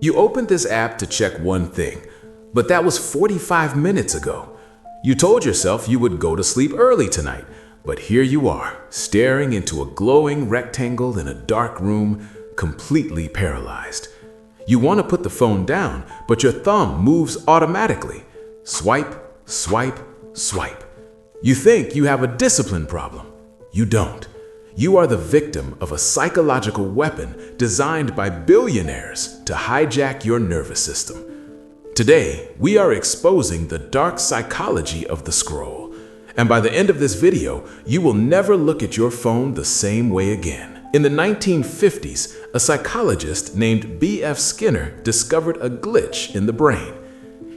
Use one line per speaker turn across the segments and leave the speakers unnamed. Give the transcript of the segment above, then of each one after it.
You opened this app to check one thing, but that was 45 minutes ago. You told yourself you would go to sleep early tonight, but here you are, staring into a glowing rectangle in a dark room, completely paralyzed. You want to put the phone down, but your thumb moves automatically. Swipe, swipe, swipe. You think you have a discipline problem. You don't. You are the victim of a psychological weapon designed by billionaires to hijack your nervous system. Today, we are exposing the dark psychology of the scroll. And by the end of this video, you will never look at your phone the same way again. In the 1950s, a psychologist named B.F. Skinner discovered a glitch in the brain.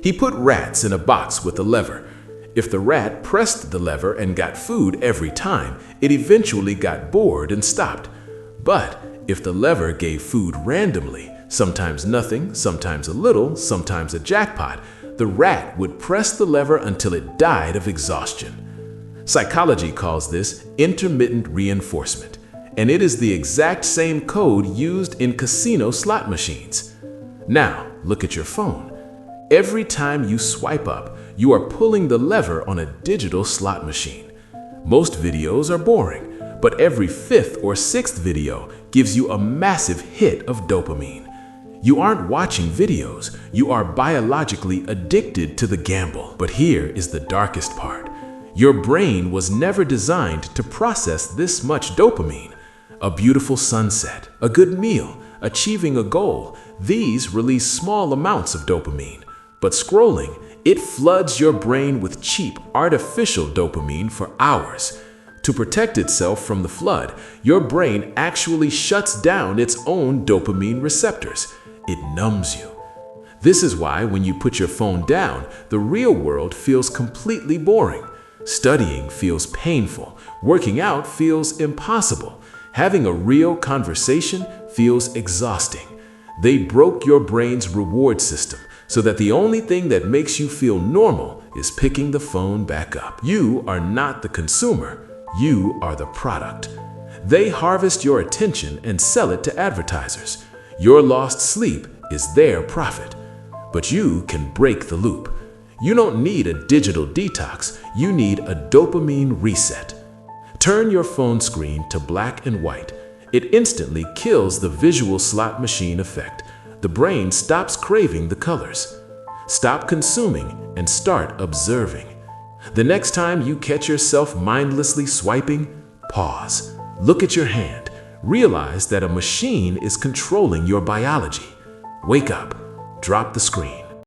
He put rats in a box with a lever. If the rat pressed the lever and got food every time, it eventually got bored and stopped. But if the lever gave food randomly, sometimes nothing, sometimes a little, sometimes a jackpot, the rat would press the lever until it died of exhaustion. Psychology calls this intermittent reinforcement, and it is the exact same code used in casino slot machines. Now, look at your phone. Every time you swipe up, you are pulling the lever on a digital slot machine. Most videos are boring, but every fifth or sixth video gives you a massive hit of dopamine. You aren't watching videos, you are biologically addicted to the gamble. But here is the darkest part. Your brain was never designed to process this much dopamine. A beautiful sunset, a good meal, achieving a goal, these release small amounts of dopamine. But scrolling, it floods your brain with cheap, artificial dopamine for hours. To protect itself from the flood, your brain actually shuts down its own dopamine receptors. It numbs you. This is why when you put your phone down, the real world feels completely boring. Studying feels painful. Working out feels impossible. Having a real conversation feels exhausting. They broke your brain's reward system, so that the only thing that makes you feel normal is picking the phone back up. You are not the consumer, you are the product. They harvest your attention and sell it to advertisers. Your lost sleep is their profit. But you can break the loop. You don't need a digital detox, you need a dopamine reset. Turn your phone screen to black and white. It instantly kills the visual slot machine effect. The brain stops craving the colors. Stop consuming and start observing. The next time you catch yourself mindlessly swiping, pause. Look at your hand. Realize that a machine is controlling your biology. Wake up. Drop the screen.